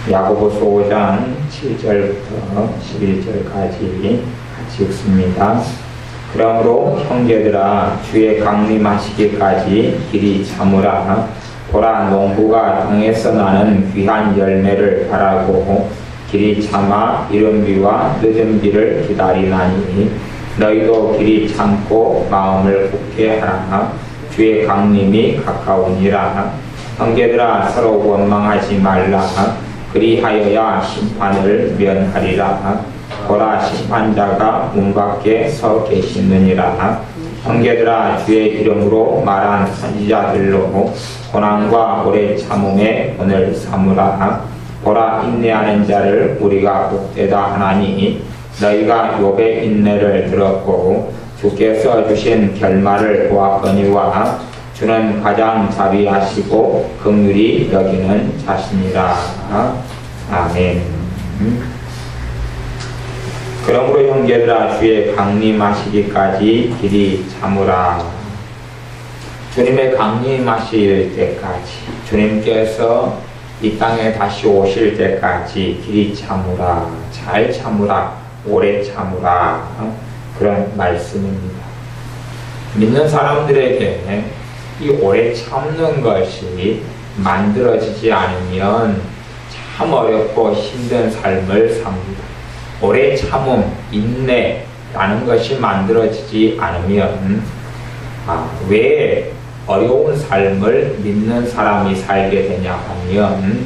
야고보서 5장 7절부터 11절까지 같이 읽습니다. 그러므로 형제들아 주의 강림하시기까지 길이 참으라. 보라 농부가 땅에서 나는 귀한 열매를 바라고 길이 참아 이른 비와 늦은 비를 기다리나니 너희도 길이 참고 마음을 굳게 하라. 주의 강림이 가까우니라. 형제들아 서로 원망하지 말라. 그리하여야 심판을 면하리라. 보라 심판자가 문 밖에 서 계시느니라. 형제들아 주의 이름으로 말한 선지자들로 고난과 오래 참음의 본을 삼으라. 보라 인내하는 자를 우리가 복되다 하나니 너희가 욥의 인내를 들었고 주께서 주신 결말을 보았거니와 주는 가장 자비하시고 긍휼히 여기는 자신이라. 아멘. 그러므로 형제들아 주의 강림하시기까지 길이 참으라. 주님의 강림하실 때까지, 주님께서 이 땅에 다시 오실 때까지 길이 참으라. 잘 참으라. 오래 참으라. 그런 말씀입니다. 믿는 사람들에게 이 오래 참는 것이 만들어지지 않으면 참 어렵고 힘든 삶을 삽니다. 오래 참음, 인내라는 것이 만들어지지 않으면 왜 어려운 삶을 믿는 사람이 살게 되냐 하면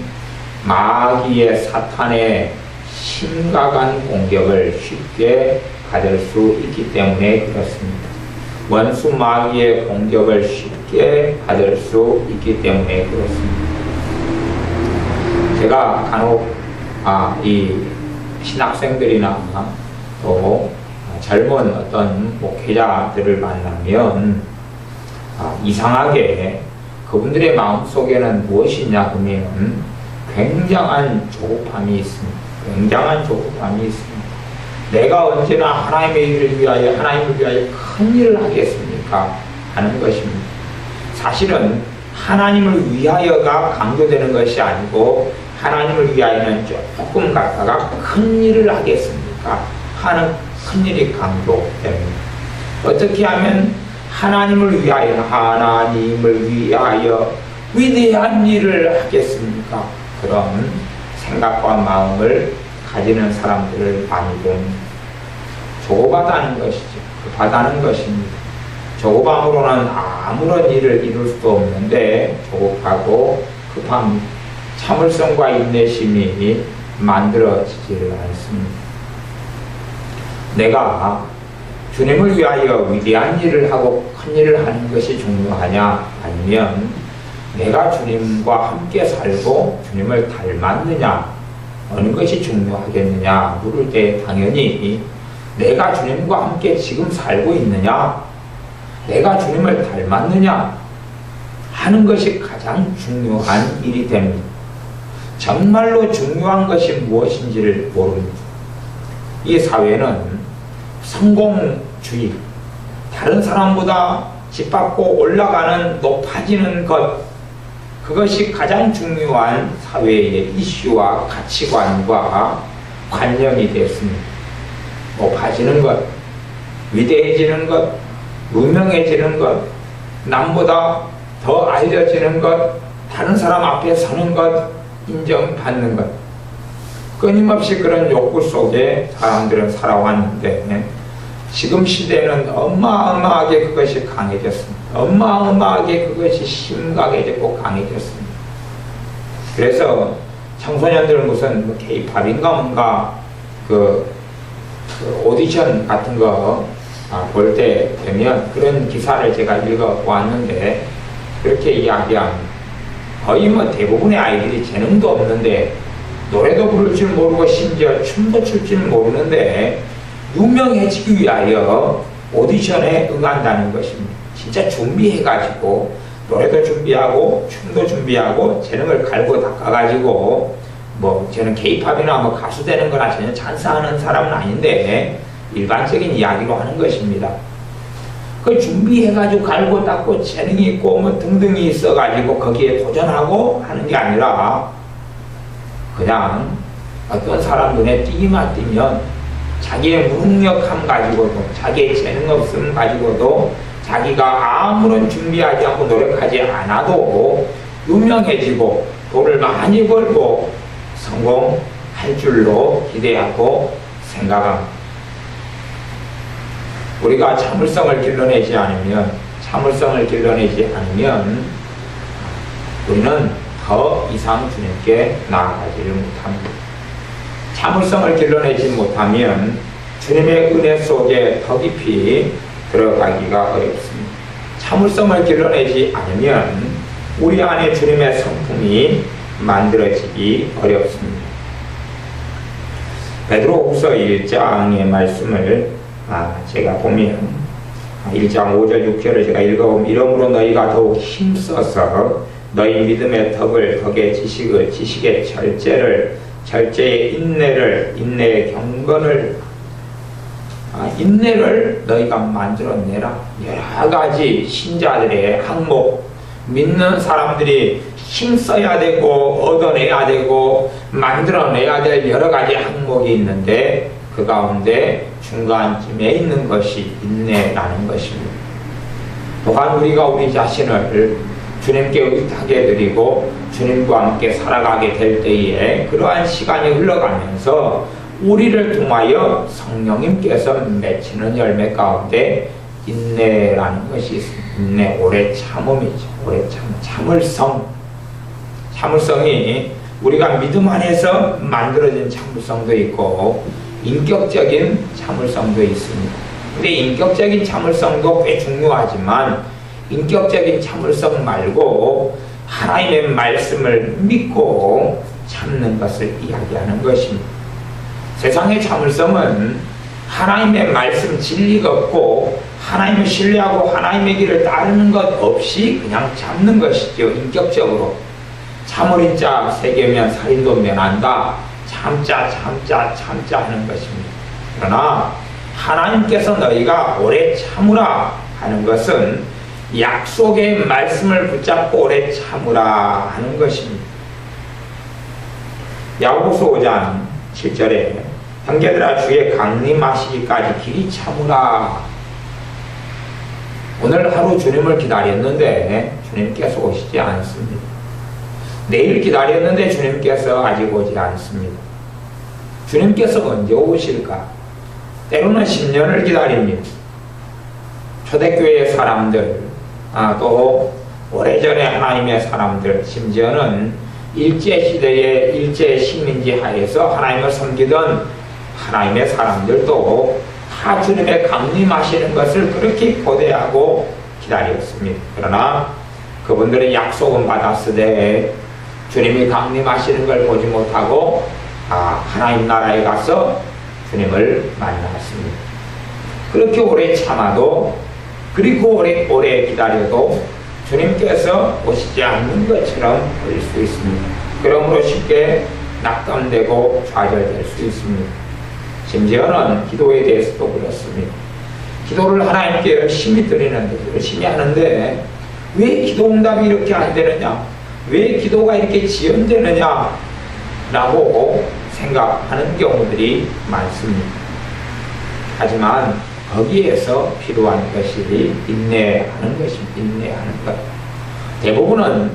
마귀의 사탄의 심각한 공격을 쉽게 받을 수 있기 때문에 그렇습니다. 원수 마귀의 공격을 쉽게 받을 수 있기 때문에 그렇습니다. 제가 간혹 이 신학생들이나 또 젊은 어떤 목회자들을 만나면 이상하게 그분들의 마음속에는 무엇이냐 하면 굉장한 조급함이 있습니다. 굉장한 조급함이 있습니다. 내가 언제나 하나님의 일을 위하여 하나님을 위하여 큰 일을 하겠습니까? 하는 것입니다. 사실은 하나님을 위하여가 강조되는 것이 아니고 하나님을 위하여는 조금 갖다가 큰 일을 하겠습니까? 하는 큰 일이 강조됩니다. 어떻게 하면 하나님을 위하여 위대한 일을 하겠습니까? 그런 생각과 마음을 가지는 사람들을 많이 봅니다. 조급하다는 것이죠. 급하다는 것입니다. 조급함으로는 아무런 일을 이룰 수도 없는데 조급하고 급합니다. 참을성과 인내심이 만들어지지를 않습니다. 내가 주님을 위하여 위대한 일을 하고 큰 일을 하는 것이 중요하냐 아니면 내가 주님과 함께 살고 주님을 닮았느냐 어느 것이 중요하겠느냐 물을 때 당연히 내가 주님과 함께 지금 살고 있느냐 내가 주님을 닮았느냐 하는 것이 가장 중요한 일이 됩니다. 정말로 중요한 것이 무엇인지를 모릅니다. 이 사회는 성공주의, 다른 사람보다 짓밟고 올라가는 높아지는 것, 그것이 가장 중요한 사회의 이슈와 가치관과 관념이 됐습니다. 높아지는 것, 위대해지는 것, 유명해지는 것, 남보다 더 알려지는 것, 다른 사람 앞에 서는 것, 인정받는 것. 끊임없이 그런 욕구 속에 사람들은 살아왔는데 지금 시대는 어마어마하게 그것이 강해졌습니다. 어마어마하게 그것이 심각해졌고 강해졌습니다. 그래서 청소년들 무슨 K-팝인가 뭔가 그 오디션 같은 거 볼 때 되면 그런 기사를 제가 읽어보았는데 그렇게 이야기합니다. 거의 대부분의 아이들이 재능도 없는데 노래도 부를 줄 모르고 심지어 춤도 출 줄 모르는데 유명해지기 위하여 오디션에 응한다는 것입니다. 진짜 준비해가지고 노래도 준비하고 춤도 준비하고 재능을 갈고 닦아가지고 저는 K-팝이나 가수 되는 거나 전혀 찬성하는 사람은 아닌데 일반적인 이야기로 하는 것입니다. 그 준비해가지고 갈고 닦고 재능이 있고 등등이 있어가지고 거기에 도전하고 하는 게 아니라 그냥 어떤 사람 눈에 띄기만 띄면 자기의 무능력함 가지고도, 자기의 재능 없음 가지고도 자기가 아무런 준비하지 않고 노력하지 않아도 유명해지고 돈을 많이 벌고 성공할 줄로 기대하고 생각합니다. 우리가 참을성을 길러내지 않으면 우리는 더 이상 주님께 나아가지를 못합니다. 참을성을 길러내지 못하면 주님의 은혜 속에 더 깊이 들어가기가 어렵습니다. 참을성을 길러내지 않으면 우리 안에 주님의 성품이 만들어지기 어렵습니다. 베드로후서 1장의 말씀을 제가 보면 1장 5절 6절을 제가 읽어보면 이러므로 너희가 더욱 힘써서 너희 믿음의 덕의 지식의 절제의 인내의 경건을 인내를 너희가 만들어내라. 여러 가지 신자들의 항목, 믿는 사람들이 힘써야 되고 얻어내야 되고 만들어내야 될 여러 가지 항목이 있는데 그 가운데 중간쯤에 있는 것이 인내라는 것입니다. 또한 우리가 우리 자신을 주님께 의탁해 드리고 주님과 함께 살아가게 될 때에 그러한 시간이 흘러가면서 우리를 통하여 성령님께서 맺히는 열매 가운데 인내라는 것이 있습니다. 인내, 오래 참음이죠. 오래 참을성. 참을성이 우리가 믿음 안에서 만들어진 참을성도 있고 인격적인 참을성도 있습니다. 근데 인격적인 참을성도 꽤 중요하지만 인격적인 참을성 말고 하나님의 말씀을 믿고 참는 것을 이야기하는 것입니다. 세상의 참을성은 하나님의 말씀 진리가 없고 하나님을 신뢰하고 하나님의 길을 따르는 것 없이 그냥 참는 것이죠. 인격적으로 참을 인자 새기면 살인도 면한다. 참자 하는 것입니다. 그러나 하나님께서 너희가 오래 참으라 하는 것은 약속의 말씀을 붙잡고 오래 참으라 하는 것입니다. 야고보서 5장 7절에 형제들아 주의 강림하시기까지 길이 참으라. 오늘 하루 주님을 기다렸는데 주님께서 오시지 않습니다. 내일 기다렸는데 주님께서 아직 오지 않습니다. 주님께서 언제 오실까? 때로는 10년을 기다립니다. 초대교회의 사람들, 또 오래전에 하나님의 사람들, 심지어는 일제시대의 일제시민지 하에서 하나님을 섬기던 하나님의 사람들도 다 주님의 강림하시는 것을 그렇게 고대하고 기다렸습니다. 그러나 그분들은 약속은 받았으되 주님이 강림하시는 걸 보지 못하고 하나님 나라에 가서 주님을 만났습니다. 그렇게 오래 참아도 그리고 오래 기다려도 주님께서 오시지 않는 것처럼 보일 수 있습니다. 그러므로 쉽게 낙담되고 좌절될 수 있습니다. 심지어는 기도에 대해서도 그렇습니다. 기도를 하나님께 열심히 드리는데 열심히 하는데 왜 기도 응답이 이렇게 안 되느냐? 왜 기도가 이렇게 지연되느냐? 라고 생각하는 경우들이 많습니다. 하지만 거기에서 필요한 것이 인내하는 것입니다. 인내하는 것. 대부분은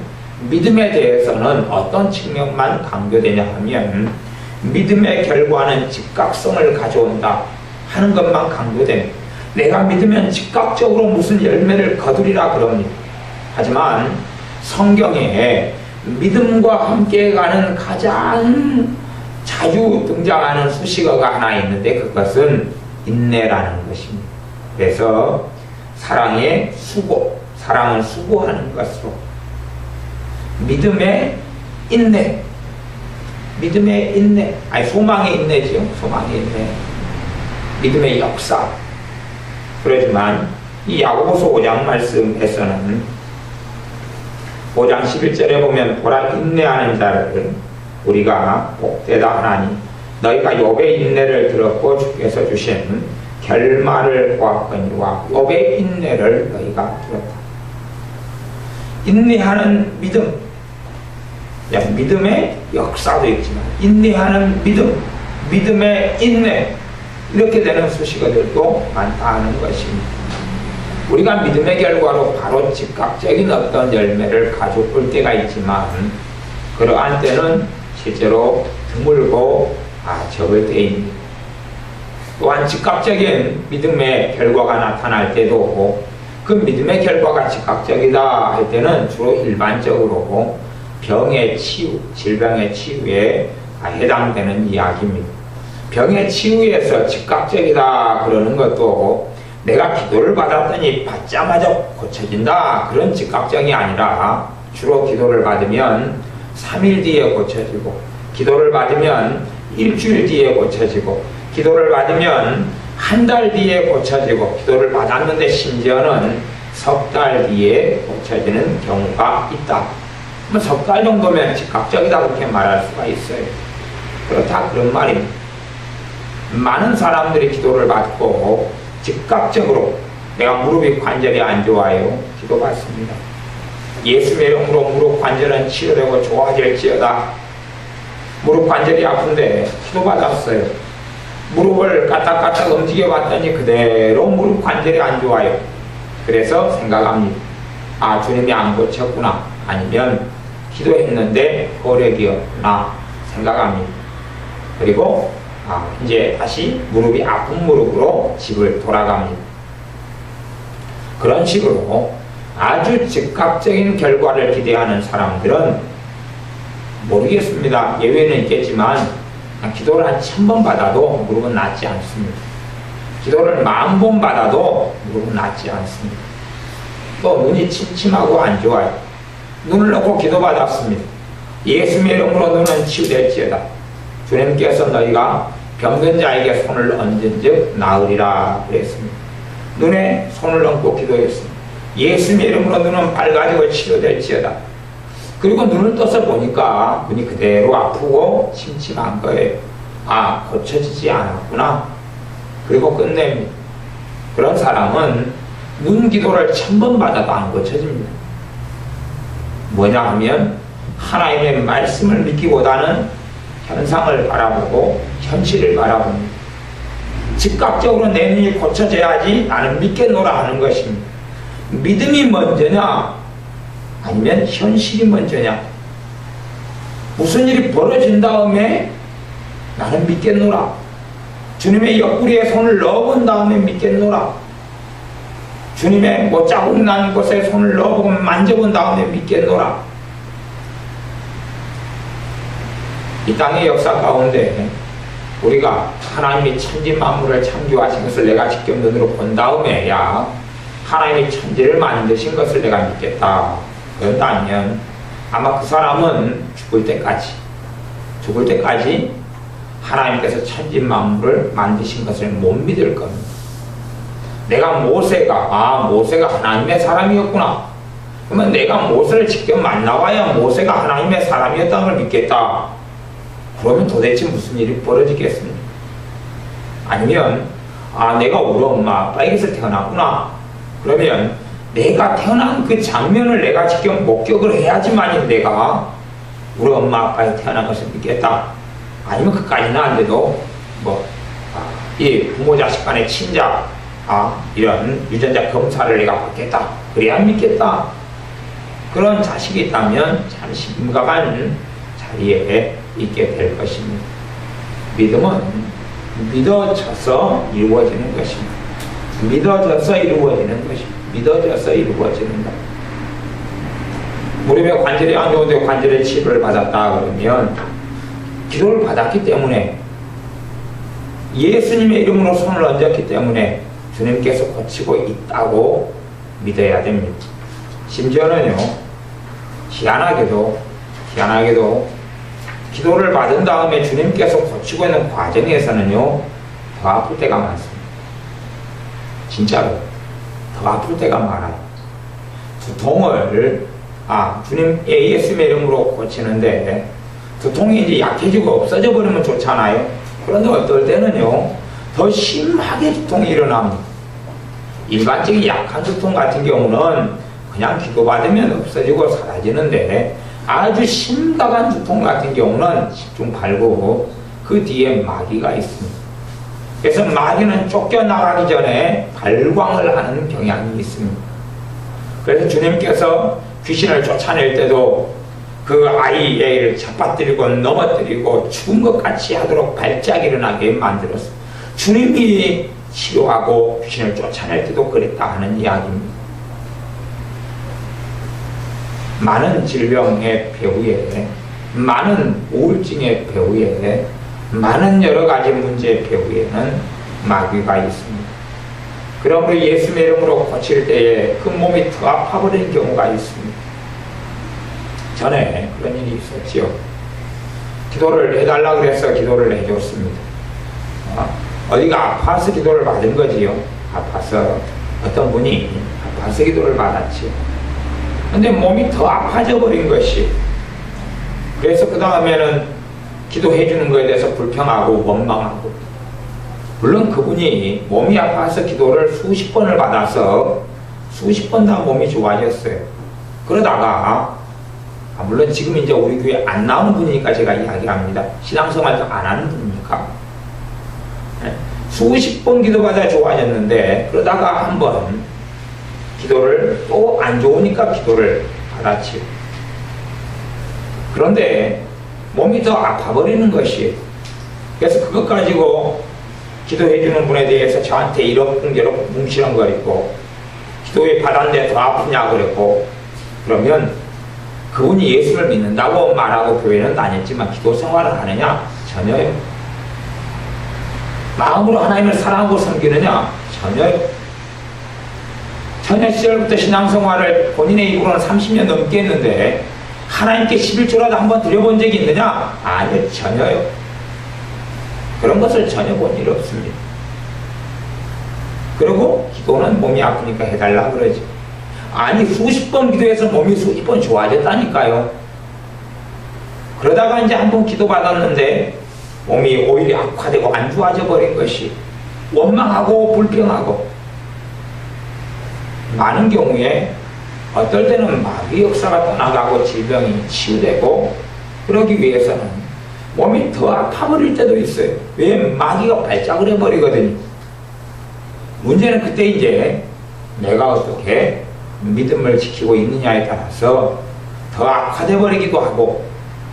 믿음에 대해서는 어떤 측면만 강조되냐 하면 믿음의 결과는 즉각성을 가져온다 하는 것만 강조됩니다. 내가 믿으면 즉각적으로 무슨 열매를 거두리라 그럽니다. 하지만 성경에 믿음과 함께 가는 가장 자주 등장하는 수식어가 하나 있는데 그것은 인내라는 것입니다. 그래서 사랑의 수고, 사랑은 수고하는 것으로 믿음의 인내, 믿음의 인내, 소망의 인내지요. 소망의 인내, 믿음의 역사. 그러지만 이 야고보서 5장 말씀에서는 5장 11절에 보면 보라 인내하는 자를 우리가 복되다 하나니 너희가 욥의 인내를 들었고 주께서 주신 결말을 보았거니와 욥의 인내를 너희가 들었다. 인내하는 믿음, 믿음의 역사도 있지만 인내하는 믿음, 믿음의 인내, 이렇게 되는 수식어들도 많다는 것입니다. 우리가 믿음의 결과로 바로 즉각적인 어떤 열매를 가져올 때가 있지만 그러한 때는 실제로 드물고 적을 때입니다. 또한 즉각적인 믿음의 결과가 나타날 때도 그 믿음의 결과가 즉각적이다 할 때는 주로 일반적으로 병의 치유, 질병의 치유에 해당되는 이야기입니다. 병의 치유에서 즉각적이다 그러는 것도 내가 기도를 받았더니 받자마자 고쳐진다 그런 즉각적이 아니라 주로 기도를 받으면 3일 뒤에 고쳐지고 기도를 받으면 일주일 뒤에 고쳐지고 기도를 받으면 한 달 뒤에 고쳐지고 기도를 받았는데 심지어는 석 달 뒤에 고쳐지는 경우가 있다. 석 달 정도면 즉각적이다 그렇게 말할 수가 있어요. 그렇다 그런 말입니다. 많은 사람들이 기도를 받고 즉각적으로 내가 무릎이 관절이 안 좋아요. 기도받습니다. 예수의 이름으로 무릎 관절은 치료되고 좋아질지어다. 무릎 관절이 아픈데 기도받았어요. 무릎을 까딱까딱 움직여 봤더니 그대로 무릎 관절이 안 좋아요. 그래서 생각합니다. 주님이 안 고쳤구나. 아니면 기도했는데 거력이었구나 생각합니다. 그리고 이제 다시 무릎이 아픈 무릎으로 집을 돌아갑니다. 그런 식으로 아주 즉각적인 결과를 기대하는 사람들은 모르겠습니다. 예외는 있겠지만 기도를 한 1000번 받아도 무릎은 낫지 않습니다. 기도를 10,000번 받아도 무릎은 낫지 않습니다. 또 눈이 침침하고 안 좋아요. 눈을 놓고 기도받았습니다. 예수의 이름으로 눈은 치유될지어다. 주님께서 너희가 병든 자에게 손을 얹은 즉 나으리라 그랬습니다. 눈에 손을 얹고 기도했습니다. 예수의 이름으로 눈은 밝아지고 치료될지어다. 그리고 눈을 떠서 보니까 눈이 그대로 아프고 침침한 거예요. 고쳐지지 않았구나. 그리고 끝냅니다. 그런 사람은 눈 기도를 1000번 받아도 안 고쳐집니다. 뭐냐 하면 하나님의 말씀을 믿기보다는 현상을 바라보고 현실을 바라봅니다. 즉각적으로 내 눈이 고쳐져야지 나는 믿겠노라 하는 것입니다. 믿음이 먼저냐 아니면 현실이 먼저냐. 무슨 일이 벌어진 다음에 나는 믿겠노라. 주님의 옆구리에 손을 넣어본 다음에 믿겠노라. 주님의 자국 난 곳에 손을 넣어보고 만져본 다음에 믿겠노라. 이 땅의 역사 가운데 우리가 하나님이 천지 만물을 창조하신 것을 내가 직접 눈으로 본 다음에야 하나님이 천지를 만드신 것을 내가 믿겠다. 그런다면 아마 그 사람은 죽을 때까지 하나님께서 천지 만물을 만드신 것을 못 믿을 겁니다. 내가 모세가 하나님의 사람이었구나. 그러면 내가 모세를 직접 만나봐야 모세가 하나님의 사람이었다는 걸 믿겠다. 그러면 도대체 무슨 일이 벌어지겠습니까? 아니면 내가 우리 엄마 아빠에게서 태어났구나. 그러면 내가 태어난 그 장면을 내가 직접 목격을 해야지만 내가 우리 엄마 아빠에 태어난 것을 믿겠다. 아니면 그까지는 안 돼도 이 부모 자식 간의 친자 이런 유전자 검사를 내가 받겠다. 그래야 믿겠다. 그런 자식이 있다면 참 심각한 자리에 있게 될 것입니다. 믿음은 믿어져서 이루어지는 것입니다. 믿어져서 이루어지는 것입니다. 믿어져서 이루어지는다. 무릎에 관절이 안 좋은데 관절의 치료를 받았다 그러면 기도를 받았기 때문에 예수님의 이름으로 손을 얹었기 때문에 주님께서 고치고 있다고 믿어야 됩니다. 심지어는요, 희한하게도 기도를 받은 다음에 주님께서 고치고 있는 과정에서는요, 더 아플 때가 많습니다. 진짜로 더 아플 때가 많아요. 두통을 주님의 예수님의 이름으로 고치는데 두통이 이제 약해지고 없어져 버리면 좋잖아요. 그런데 어떨 때는요, 더 심하게 두통이 일어납니다. 일반적인 약한 두통 같은 경우는 그냥 기도받으면 없어지고 사라지는데 아주 심각한 두통 같은 경우는 10중 8구 그 뒤에 마귀가 있습니다. 그래서 마귀는 쫓겨나가기 전에 발광을 하는 경향이 있습니다. 그래서 주님께서 귀신을 쫓아낼 때도 그 아이를 잡아뜨리고 넘어뜨리고 죽은 것 같이 하도록 발작이 일어나게 만들었습니다. 주님이 치료하고 귀신을 쫓아낼 때도 그랬다 하는 이야기입니다. 많은 질병의 배후에, 많은 우울증의 배후에, 많은 여러 가지 문제의 배후에는 마귀가 있습니다. 그러므로 예수의 이름으로 고칠 때에 그 몸이 더 아파버리는 경우가 있습니다. 전에 그런 일이 있었지요. 기도를 해달라고 해서 기도를 해줬습니다. 어디가 아파서 기도를 받은 거지요. 아파서 어떤 분이 아파서 기도를 받았지요. 근데 몸이 더 아파져 버린 것이, 그래서 그 다음에는 기도해 주는 것에 대해서 불평하고 원망하고, 물론 그분이 몸이 아파서 기도를 수십 번을 받아서 수십 번 다 몸이 좋아졌어요. 그러다가 물론 지금 이제 우리 교회 안 나오는 분이니까 제가 이야기합니다. 신앙생활도 안 하는 분이니까. 수십 번 기도받아 좋아졌는데, 그러다가 한번 기도를 또 안 좋으니까 기도를 받았지. 그런데 몸이 더 아파버리는 것이, 그래서 그것 가지고 기도해주는 분에 대해서 저한테 이러쿵저러쿵 뭉치렁거리고, 기도에 받았는데 더 아프냐 그랬고, 그러면 그분이 예수를 믿는다고 말하고 교회는 다녔지만 기도 생활을 하느냐? 전혀요. 마음으로 하나님을 사랑하고 섬기느냐? 전혀요. 처녀 시절부터 신앙생활을 본인의 입으로는 30년 넘게 했는데 하나님께 11조라도 한번 드려본 적이 있느냐? 아니요, 전혀요. 그런 것을 전혀 본 일 없습니다. 그리고 기도는 몸이 아프니까 해달라 그러지. 아니, 수십 번 기도해서 몸이 수십 번 좋아졌다니까요. 그러다가 이제 한 번 기도받았는데 몸이 오히려 악화되고 안 좋아져 버린 것이, 원망하고 불평하고, 많은 경우에 어떨 때는 마귀 역사가 떠나가고 질병이 치유되고, 그러기 위해서는 몸이 더 아파버릴 때도 있어요. 왜? 마귀가 발작을 해버리거든요. 문제는 그때 이제 내가 어떻게 믿음을 지키고 있느냐에 따라서 더 악화돼 버리기도 하고,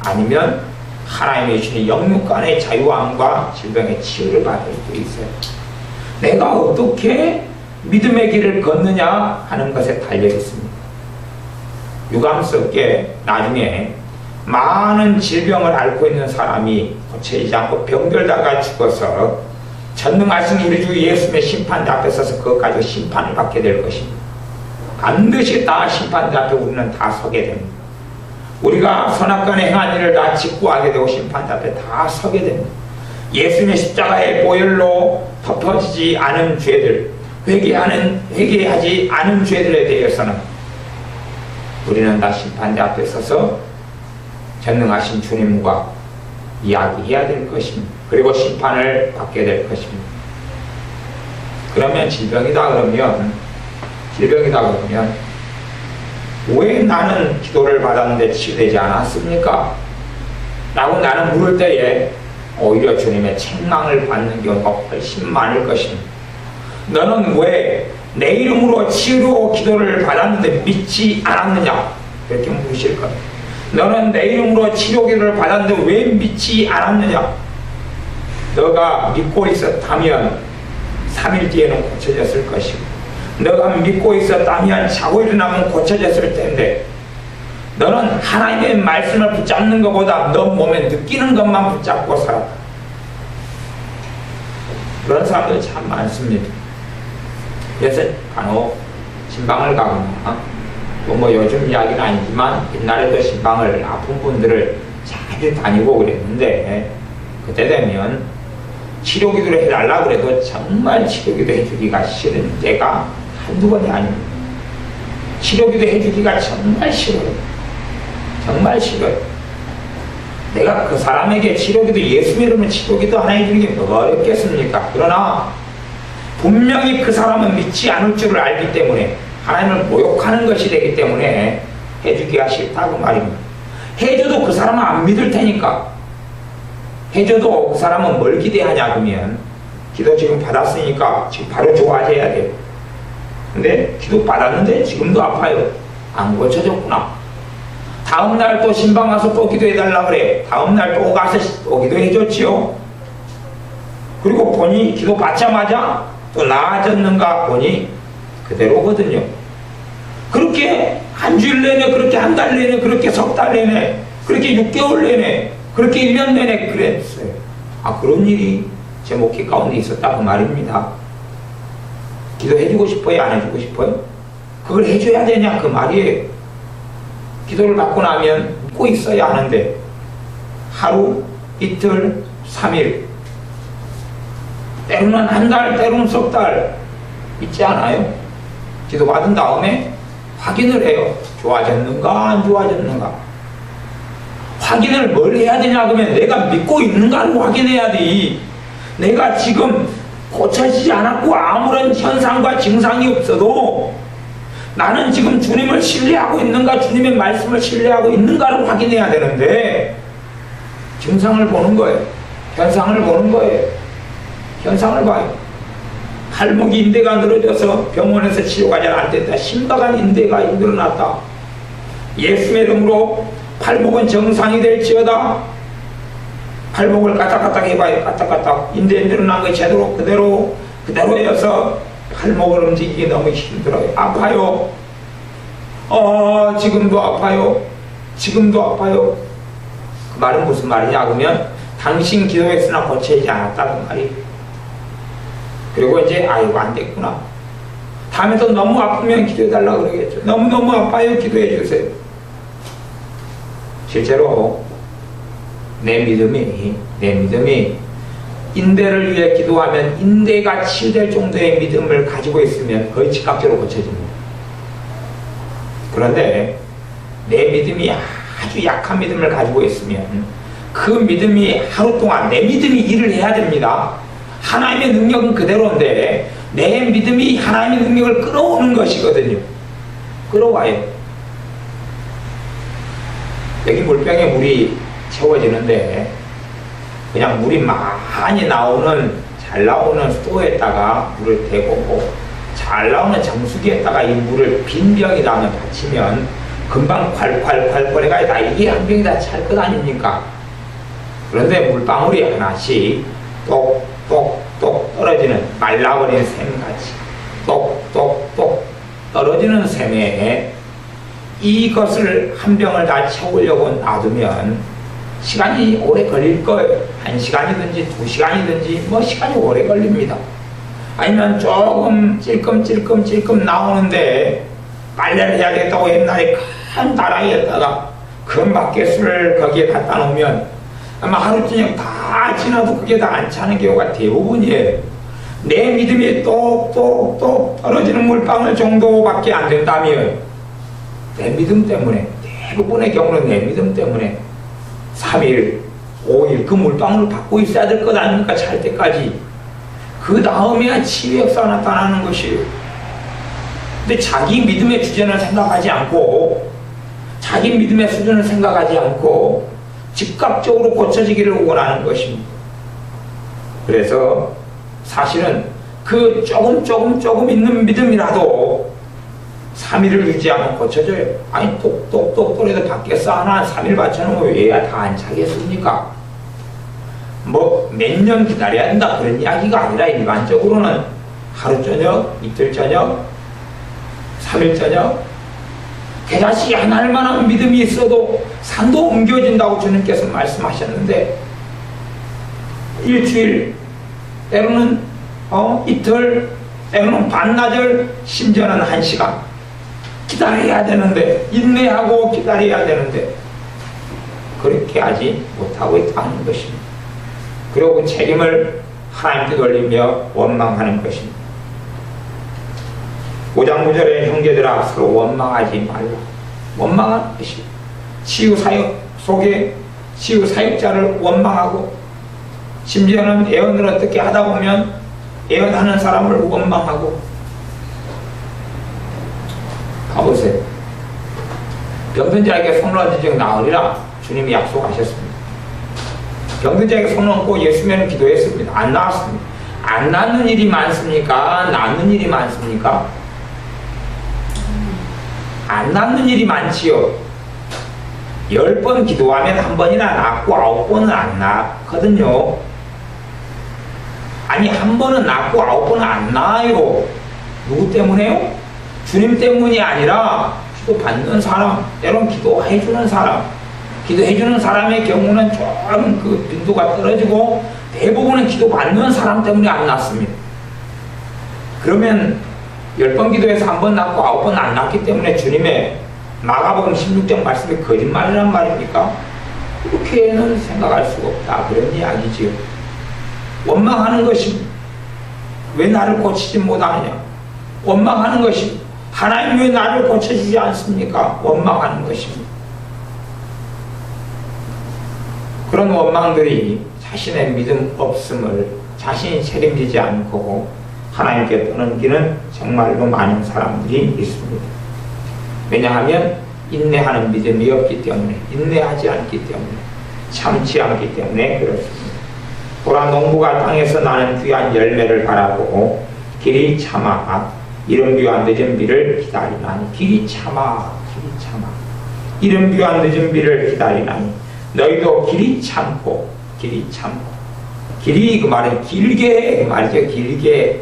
아니면 하나님의 주신 영육간의 자유함과 질병의 치유를 받을 수도 있어요. 내가 어떻게 믿음의 길을 걷느냐 하는 것에 달려 있습니다. 유감스럽게 나중에 많은 질병을 앓고 있는 사람이 고쳐지지 않고 병들다가 죽어서 전능하신 우리 예수님의 심판대 앞에 서서 그것 가지고 심판을 받게 될 것입니다. 반드시 다 심판대 앞에 우리는 다 서게 됩니다. 우리가 선악간에 행한 일을 다 직구하게 되고 심판대 앞에 다 서게 됩니다. 예수님의 십자가의 보혈로 덮어지지 않은 죄들, 회개하지 않은 죄들에 대해서는 우리는 다 심판대 앞에 서서 전능하신 주님과 이야기해야 될 것입니다. 그리고 심판을 받게 될 것입니다. 그러면 질병이다 그러면 왜 나는 기도를 받았는데 치유되지 않았습니까? 라고 나는 물을 때에 오히려 주님의 책망을 받는 경우가 훨씬 많을 것입니다. 너는 왜 내 이름으로 치유로 기도를 받았는데 믿지 않았느냐? 이렇게 물으실 겁니다. 너는 내 이름으로 치료 기도를 받았는데 왜 믿지 않았느냐? 너가 믿고 있었다면 3일 뒤에는 고쳐졌을 것이고, 너가 믿고 있었다면 자고 일어나면 고쳐졌을 텐데, 너는 하나님의 말씀을 붙잡는 것보다 너 몸에 느끼는 것만 붙잡고 살았다. 그런 사람들이 참 많습니다. 그래서 간혹 신방을 가거나, 또 뭐 요즘 이야기는 아니지만 옛날에도 신방을 아픈 분들을 자주 다니고 그랬는데, 그때 되면 치료기도를 해달라고 그래도 정말 치료기도 해주기가 싫은 때가 한두 번이 아닙니다. 치료기도 해주기가 정말 싫어요. 정말 싫어요. 내가 그 사람에게 치료기도, 예수 믿으면 치료기도 하나 해주는 게 뭐가 어렵겠습니까? 그러나 분명히 그 사람은 믿지 않을 줄을 알기 때문에, 하나님을 모욕하는 것이 되기 때문에 해주기가 싫다고 말입니다. 해줘도 그 사람은 안 믿을 테니까. 해줘도 그 사람은 뭘 기대하냐 그러면 기도 지금 받았으니까 지금 바로 좋아져야 돼요. 근데 기도 받았는데 지금도 아파요. 안 고쳐졌구나. 다음날 또 신방 가서 또 기도해달라 그래. 다음날 또 가서 또 기도해줬지요. 그리고 보니 기도 받자마자 또 나아졌는가 보니 그대로거든요. 그렇게 한 주일 내내, 그렇게 한 달 내내, 그렇게 석 달 내내, 그렇게 6개월 내내, 그렇게 1년 내내 그랬어요. 아, 그런 일이 제 목회 가운데 있었다 그 말입니다. 기도해주고 싶어요? 안 해주고 싶어요? 그걸 해줘야 되냐 그 말이에요. 기도를 받고 나면 믿고 있어야 하는데 하루, 이틀, 3일, 때로는 한 달, 때로는 석 달 있지 않아요? 기도 받은 다음에 확인을 해요. 좋아졌는가 안 좋아졌는가. 확인을 뭘 해야 되냐 그러면 내가 믿고 있는가를 확인해야 돼. 내가 지금 고쳐지지 않았고 아무런 현상과 증상이 없어도 나는 지금 주님을 신뢰하고 있는가, 주님의 말씀을 신뢰하고 있는가를 확인해야 되는데 증상을 보는 거예요. 현상을 보는 거예요. 현상을 봐요. 팔목이 인대가 늘어져서 병원에서 치료가 잘 안 됐다. 심각한 인대가 늘어났다. 예수의 이름으로 팔목은 정상이 될지어다. 팔목을 까딱까딱 해봐요. 까딱까딱. 인대 늘어난 거 제대로 그대로여서 팔목을 움직이기 너무 힘들어요. 아파요. 지금도 아파요. 지금도 아파요. 그 말은 무슨 말이냐 그러면 당신 기도했으나 고쳐지지 않았다는 말이에요. 그리고 이제 아이고 안 됐구나. 다음에 또 너무 아프면 기도해달라고 그러겠죠. 너무너무 아파요. 기도해 주세요. 실제로 내 믿음이 인대를 위해 기도하면 인대가 치유될 정도의 믿음을 가지고 있으면 거의 즉각적으로 고쳐집니다. 그런데 내 믿음이 아주 약한 믿음을 가지고 있으면 그 믿음이 하루 동안 내 믿음이 일을 해야 됩니다. 하나님의 능력은 그대로인데 내 믿음이 하나님의 능력을 끌어오는 것이거든요. 끌어와요. 여기 물병에 물이 채워지는데 그냥 물이 많이 나오는 잘 나오는 스토어에다가 물을 대고 잘 나오는 정수기에다가 이 물을 빈 병에다 받치면 금방 콸콸콸 해가 이게 한 병이 다 찰 것 아닙니까? 그런데 물방울이 하나씩 똑똑똑 떨어지는 말라버린 샘같이 똑똑똑 떨어지는 샘에 이것을 한 병을 다 채우려고 놔두면 시간이 오래 걸릴 거예요. 1시간이든지 2시간이든지 뭐 시간이 오래 걸립니다. 아니면 조금 찔끔찔끔 나오는데 빨래를 해야겠다고 옛날에 큰 다라이에다가 큰 바켓을 거기에 갖다 놓으면 아마 하루 저녁 다 지나도 그게 다 안 차는 경우가 대부분이에요. 내 믿음이 똑똑똑 떨어지는 물방울 정도밖에 안 된다면 내 믿음 때문에, 대부분의 경우는 내 믿음 때문에 3일, 5일 그 물방울을 받고 있어야 될 것 아닙니까? 잘 때까지. 그 다음에야 치유 역사가 나타나는 것이에요. 근데 자기 믿음의 주제는 생각하지 않고 자기 믿음의 수준을 생각하지 않고 즉각적으로 고쳐지기를 원하는 것입니다. 그래서 사실은 그 조금 있는 믿음이라도 3일을 유지하면 고쳐져요. 아니 똑똑똑 그래도 밖에서 하나 3일 받쳐놓으면 왜 다 안 차겠습니까? 뭐 몇 년 기다려야 된다 그런 이야기가 아니라 일반적으로는 하루 저녁, 이틀 저녁, 3일 저녁 개자식이 하나할 만한 믿음이 있어도 산도 옮겨진다고 주님께서 말씀하셨는데 일주일, 때로는 이틀, 때로는 반나절, 심지어는 1시간 기다려야 되는데 인내하고 기다려야 되는데 그렇게 하지 못하고 있다는 것입니다. 그리고 그 책임을 하나님께 돌리며 원망하는 것입니다. 5장 9절에 형제들아 서로 원망하지 말라. 원망하는 것입니다. 치유사역 속에 치유사역자를 원망하고 심지어는 예언을 어떻게 하다 보면 예언하는 사람을 원망하고 가보세요. 병든 자에게 손을 얹은 즉 나으리라 주님이 약속하셨습니다. 병든 자에게 손을 얹고 예수님은 기도했습니다. 안 나았습니다. 안 낫는 일이 많습니까? 낫는 일이 많습니까? 안 낫는 일이 많지요. 10번 기도하면 한 번이나 낫고 9번은 안 낫거든요. 아니, 한 번은 낫고 9번은 안 나아요. 누구 때문에요? 주님 때문이 아니라 기도 받는 사람, 때론 기도해주는 사람, 기도해주는 사람의 경우는 좀 그 빈도가 떨어지고 대부분은 기도 받는 사람 때문에 안 낫습니다. 그러면 10번 기도해서 한 번 낫고 9번 안 낫기 때문에 주님의 마가복음 16장 말씀이 거짓말이란 말입니까? 그렇게는 생각할 수가 없다. 그런 이야기지요. 원망하는 것이 왜 나를 고치지 못하느냐? 원망하는 것이 하나님 왜 나를 고쳐주지 않습니까? 원망하는 것입니다. 그런 원망들이 자신의 믿음 없음을 자신이 책임지지 않고 하나님께 떠넘기는 정말로 많은 사람들이 있습니다. 왜냐하면 인내하는 믿음이 없기 때문에, 인내하지 않기 때문에, 참지 않기 때문에 그렇습니다. 보라, 농부가 땅에서 나는 귀한 열매를 바라보고 길이 참아 이른 비와 늦은 비를 기다리나니. 길이 참아, 길이 참아 이른 비와 늦은 비를 기다리나니 너희도 길이 참고, 길이 참고. 길이 그 말은 길게 그 말이죠. 길게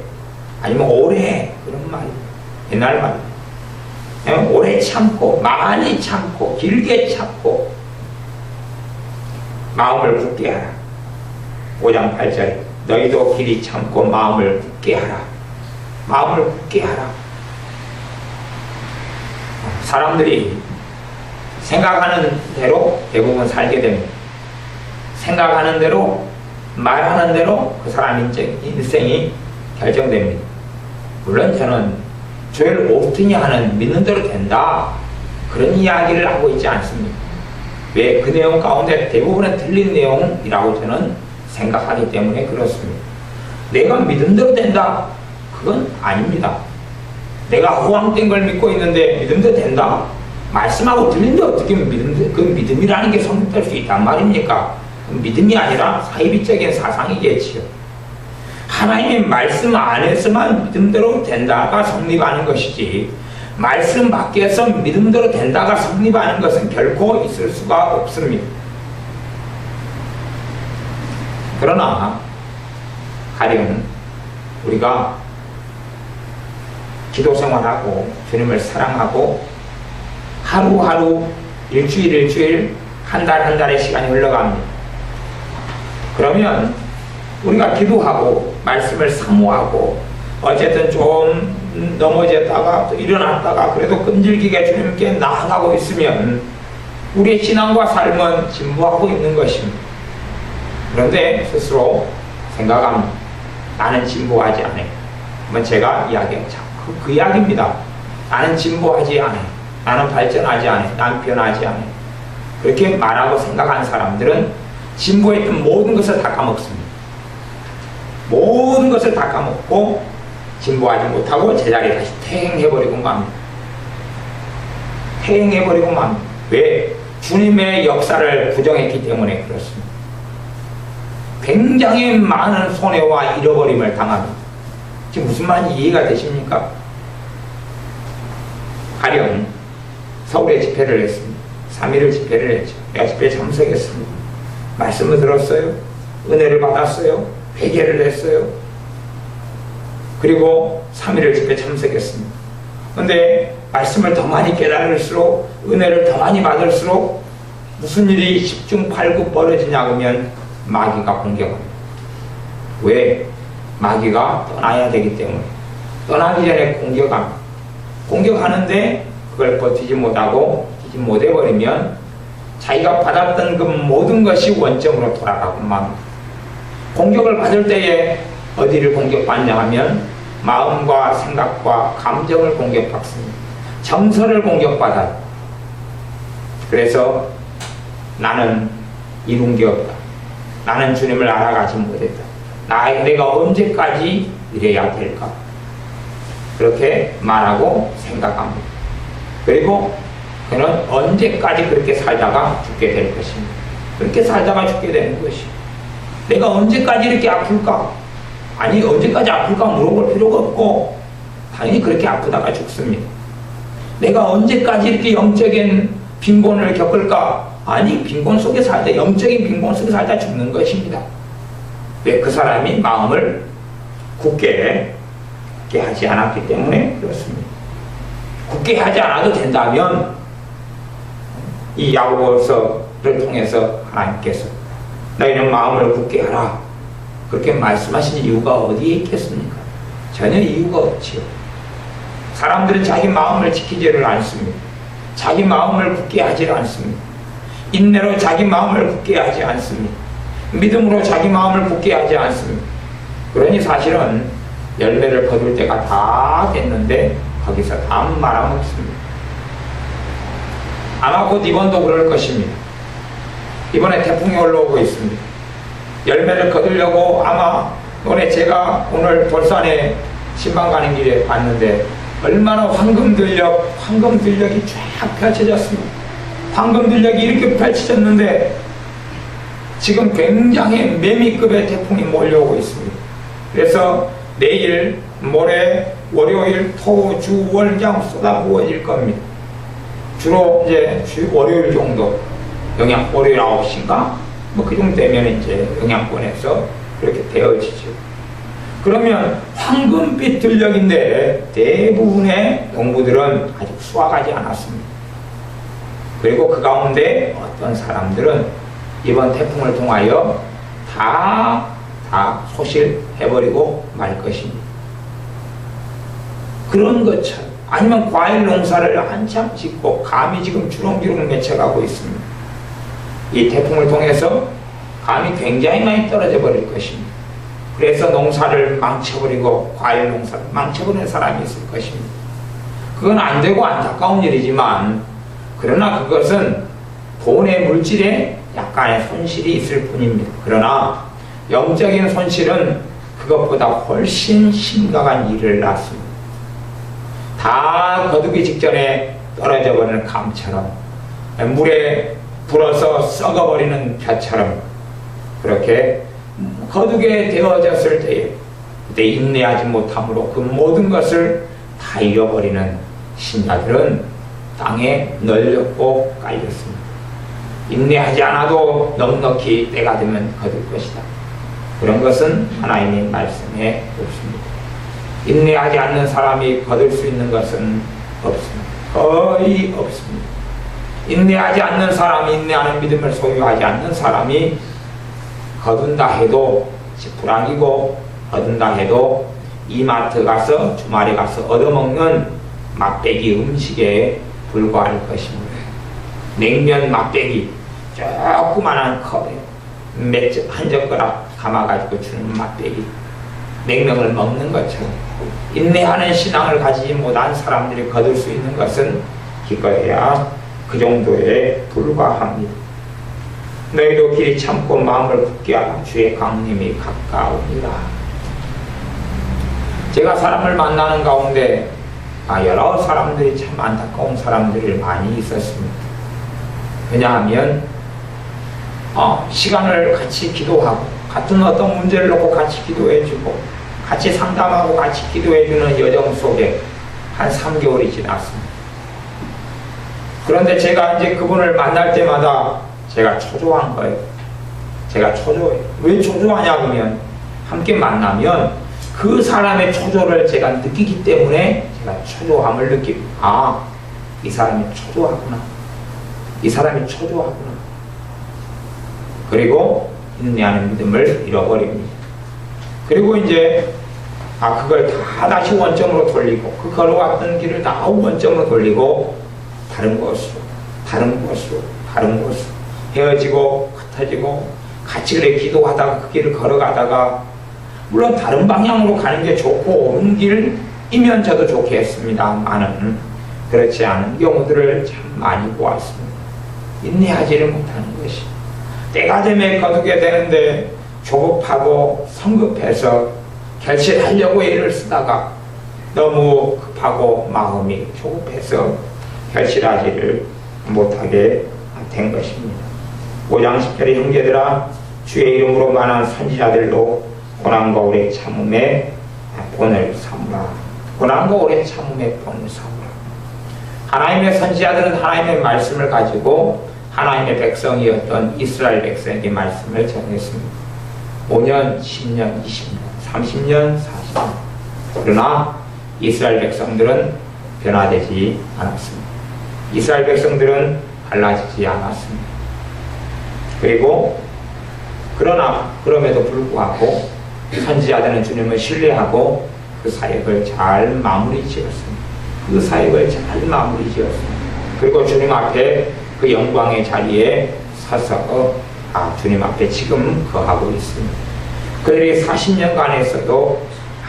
아니면 오래 그런 말이에요. 옛날 말이에요. 오래 참고, 많이 참고, 길게 참고 마음을 굳게 하라. 5장 8절 너희도 길이 참고 마음을 굳게 하라. 마음을 굳게 하라. 사람들이 생각하는 대로 대부분 살게 됩니다. 생각하는 대로, 말하는 대로 그 사람 인생이 결정됩니다. 물론 저는 조엘 오스틴이 하는 믿는 대로 된다 그런 이야기를 하고 있지 않습니다. 왜? 그 내용 가운데 대부분은 틀린 내용이라고 저는 생각하기 때문에 그렇습니다. 내가 믿은 대로 된다? 그건 아닙니다. 내가 허황된 걸 믿고 있는데 믿은 대로 된다? 말씀하고 들린데 어떻게 그 믿음이라는 게 성립될 수 있단 말입니까? 믿음이 아니라 사이비적인 사상이겠지요. 하나님의 말씀 안에서만 믿음대로 된다가 성립하는 것이지, 말씀 밖에서 믿음대로 된다가 성립하는 것은 결코 있을 수가 없습니다. 그러나 가령 우리가 기도 생활하고 주님을 사랑하고 하루하루, 일주일, 한 달의 시간이 흘러갑니다. 그러면 우리가 기도하고 말씀을 사모하고 어쨌든 좀 넘어졌다가 또 일어났다가 그래도 끈질기게 주님께 나아가고 있으면 우리의 신앙과 삶은 진보하고 있는 것입니다. 그런데 스스로 생각합니다. 나는 진보하지 않아요. 그러면 제가 이야기하죠. 그 이야기입니다. 나는 진보하지 않아요. 나는 발전하지 않아요. 나는 변하지 않아요. 그렇게 말하고 생각하는 사람들은 진보했던 모든 것을 다 까먹습니다. 모든 것을 다 까먹고 진보하지 못하고 제자리에 다시 퇴행해버리고 맙니다. 퇴행해버리고 맙니다. 왜? 주님의 역사를 부정했기 때문에 그렇습니다. 굉장히 많은 손해와 잃어버림을 당합니다. 지금 무슨 말인지 이해가 되십니까? 가령 서울에 집회를 했습니다. 3.1을 집회를 했죠. 내가 집회에 참석했습니다. 말씀을 들었어요. 은혜를 받았어요. 회개를 했어요. 그리고 3.1을 집회에 참석했습니다. 그런데 말씀을 더 많이 깨달을수록, 은혜를 더 많이 받을수록 무슨 일이 10중 8구 벌어지냐 그러면 마귀가 공격합니다. 왜? 마귀가 떠나야 되기 때문에. 떠나기 전에 공격합니다. 공격하는데 그걸 버티지 못하고 못해버리면 자기가 받았던 그 모든 것이 원점으로 돌아가고 맙니다. 공격을 받을 때에 어디를 공격받냐 하면 마음과 생각과 감정을 공격받습니다. 정서를 공격받아요. 그래서 나는 이룬 게 없다. 나는 주님을 알아가지 못했다. 내가 언제까지 이래야 될까? 그렇게 말하고 생각합니다. 그리고 그는 언제까지 그렇게 살다가 죽게 될 것입니다. 그렇게 살다가 죽게 되는 것이. 내가 언제까지 이렇게 아플까? 아니, 언제까지 아플까 물어볼 필요가 없고 당연히 그렇게 아프다가 죽습니다. 내가 언제까지 이렇게 영적인 빈곤을 겪을까? 아니, 빈곤 속에 살다, 영적인 빈곤 속에 살다 죽는 것입니다. 왜? 그 사람이 마음을 굳게 하지 않았기 때문에 그렇습니다. 굳게 하지 않아도 된다면 이 야고보서를 통해서 하나님께서 너희는 마음을 굳게 하라 그렇게 말씀하신 이유가 어디에 있겠습니까? 전혀 이유가 없지요. 사람들은 자기 마음을 지키지를 않습니다. 자기 마음을 굳게 하지 않습니다. 인내로 자기 마음을 굳게 하지 않습니다. 믿음으로 자기 마음을 굳게 하지 않습니다. 그러니 사실은 열매를 거둘 때가 다 됐는데 거기서 아무 말 없습니다. 아마 곧 이번도 그럴 것입니다. 이번에 태풍이 올라오고 있습니다. 열매를 거두려고 아마 제가 오늘 돌산에 신방 가는 길에 봤는데 얼마나 황금들녘이 쫙 펼쳐졌습니다. 황금들녘이 이렇게 펼쳐졌는데 지금 굉장히 매미급의 태풍이 몰려오고 있습니다. 그래서 내일, 모레, 월요일, 토, 주, 월 그냥 쏟아부어질 겁니다. 주로 이제 월요일 정도, 월요일 9시인가? 뭐 그 정도 되면 이제 영향권에서 그렇게 되어지죠. 그러면 황금빛 들녘인데 대부분의 농부들은 아직 수확하지 않았습니다. 그리고 그 가운데 어떤 사람들은 이번 태풍을 통하여 다 소실해버리고 말 것입니다. 그런 것처럼 아니면 과일 농사를 한참 짓고 감이 지금 주렁주렁 맺혀가고 있습니다. 이 태풍을 통해서 감이 굉장히 많이 떨어져 버릴 것입니다. 그래서 농사를 망쳐버리고 과일 농사를 망쳐버리는 사람이 있을 것입니다. 그건 안 되고 안타까운 일이지만 그러나 그것은 돈의 물질에 약간의 손실이 있을 뿐입니다. 그러나 영적인 손실은 그것보다 훨씬 심각한 일을 낳습니다. 다 거두기 직전에 떨어져 버리는 감처럼 물에 불어서 썩어버리는 벼처럼 그렇게 거두게 되어졌을 때에 그때 인내하지 못함으로 그 모든 것을 다 잃어버리는 신자들은 땅에 널렸고 깔렸습니다. 인내하지 않아도 넉넉히 때가 되면 거둘 것이다. 그런 것은 하나님의 말씀에 없습니다. 인내하지 않는 사람이 거둘 수 있는 것은 없습니다. 거의 없습니다. 인내하지 않는 사람이, 인내하는 믿음을 소유하지 않는 사람이 거둔다 해도 불황이고 거둔다 해도 이마트 가서 주말에 가서 얻어먹는 맛배기 음식에 불과할 것입니다. 냉면 맛배기 조그만한 컵에 맥주 한 젓가락 감아가지고 주는 맛배기 냉면을 먹는 것처럼 인내하는 신앙을 가지지 못한 사람들이 거둘 수 있는 것은 기껏해야 그 정도에 불과합니다. 너희도 길이 참고 마음을 굳게 하라. 주의 강림이 가까우니라. 제가 사람을 만나는 가운데 여러 사람들이 참 안타까운 사람들이 많이 있었습니다. 왜냐하면 시간을 같이 기도하고 같은 어떤 문제를 놓고 같이 기도해주고 같이 상담하고 같이 기도해주는 여정 속에 한 3개월이 지났습니다. 그런데 제가 이제 그분을 만날 때마다 제가 초조한 거예요. 제가 초조해요. 왜 초조하냐 그러면 함께 만나면 그 사람의 초조를 제가 느끼기 때문에 제가 초조함을 느낍니다. 이 사람이 초조하구나. 이 사람이 초조하구나. 그리고 인내하는 믿음을 잃어버립니다. 그리고 이제 그걸 다 다시 원점으로 돌리고 그 걸어왔던 길을 다 원점으로 돌리고 다른 곳으로 헤어지고 흩어지고 같이 그래 기도하다가 그 길을 걸어가다가 물론 다른 방향으로 가는 게 좋고 옳은 길이면 저도 좋겠습니다만은 그렇지 않은 경우들을 참 많이 보았습니다. 인내하지를 못하는 것이 때가 되면 거두게 되는데 조급하고 성급해서 결실하려고 애를 쓰다가 너무 급하고 마음이 조급해서 결실하지를 못하게 된 것입니다. 5장 10절에 형제들아 주의 이름으로 만한 선지자들도 고난과 오래 참음의 본을 삼으라. 고난과 오래 참음의 본을 삼으라. 하나님의 선지자들은 하나님의 말씀을 가지고 하나님의 백성이었던 이스라엘 백성에게 말씀을 전했습니다. 5년, 10년, 20년, 30년, 40년. 그러나 이스라엘 백성들은 변화되지 않았습니다. 이스라엘 백성들은 달라지지 않았습니다. 그리고 그럼에도 불구하고 선지자들은 주님을 신뢰하고 그 사역을 잘 마무리 지었습니다. 그 사역을 잘 마무리 지었습니다. 그리고 주님 앞에 그 영광의 자리에 서서 주님 앞에 지금 거하고 있습니다. 그들이 40년간에서도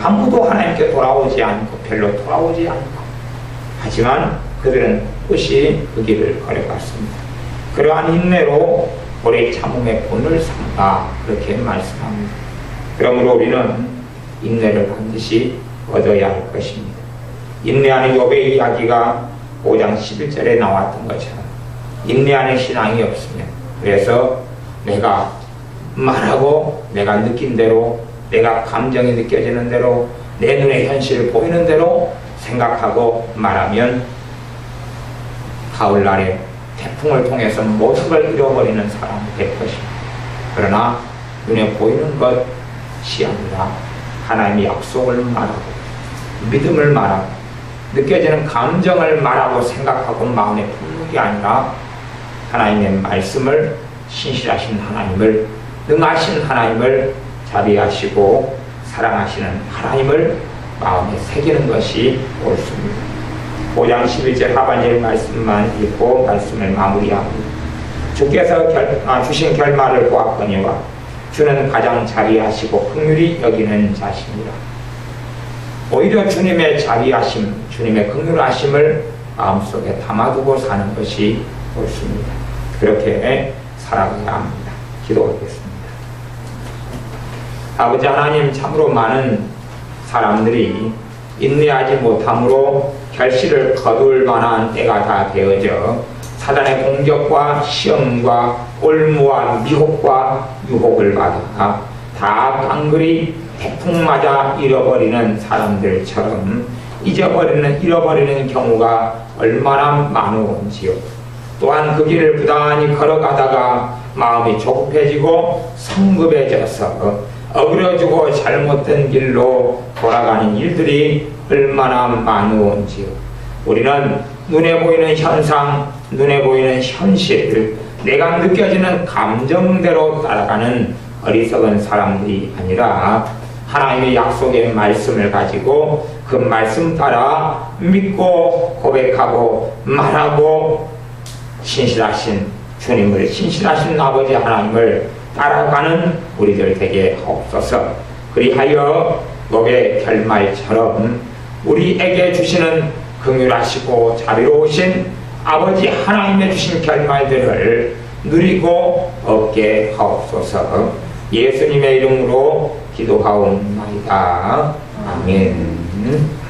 아무도 하나님께 돌아오지 않고 별로 돌아오지 않고 하지만 그들은 끝이 그 길을 걸어갔습니다. 그러한 인내로 오래 참음의 본을 삼다 그렇게 말씀합니다. 그러므로 우리는 인내를 반드시 얻어야 할 것입니다. 인내하는 욥의 이야기가 5장 11절에 나왔던 것처럼 인내하는 신앙이 없으면 그래서 내가 말하고 내가 느낀 대로 내가 감정이 느껴지는 대로 내 눈에 현실을 보이는 대로 생각하고 말하면 가을날에 태풍을 통해서 모든 걸 잃어버리는 사람이 될 것입니다. 그러나 눈에 보이는 것이 아니라 하나님의 약속을 말하고 믿음을 말하고 느껴지는 감정을 말하고 생각하고 마음에 품는 게 아니라 하나님의 말씀을 신실하신 하나님을 능하신 하나님을 자비하시고 사랑하시는 하나님을 마음에 새기는 것이 옳습니다. 5장 11절 하반절 말씀만 읽고 말씀을 마무리합니다. 주께서 주신 결말을 보았거니와 주는 가장 자비하시고 긍휼히 여기는 자시니라. 오히려 주님의 자비하심, 주님의 긍휼하심을 마음속에 담아두고 사는 것이 옳습니다. 그렇게 살아가야 합니다. 기도하겠습니다. 아버지 하나님, 참으로 많은 사람들이 인내하지 못함으로 결실을 거둘 만한 때가 다 되어져 사단의 공격과 시험과 올무와 미혹과 유혹을 받아 다 깡그리 태풍 맞아 잃어버리는 사람들처럼 잃어버리는 경우가 얼마나 많은지요. 또한 그 길을 부단히 걸어가다가 마음이 조급해지고 성급해져서 어그러지고 잘못된 길로 돌아가는 일들이 얼마나 많은지요. 우리는 눈에 보이는 현상, 눈에 보이는 현실, 내가 느껴지는 감정대로 따라가는 어리석은 사람들이 아니라 하나님의 약속의 말씀을 가지고 그 말씀 따라 믿고 고백하고 말하고 신실하신 주님을, 신실하신 아버지 하나님을 따라가는 우리들 되게 하옵소서. 그리하여 욥의 결말처럼 우리에게 주시는 긍휼하시고 자비로우신 아버지 하나님의 주신 결말들을 누리고 얻게 하옵소서. 예수님의 이름으로 기도하옵나이다. 아멘.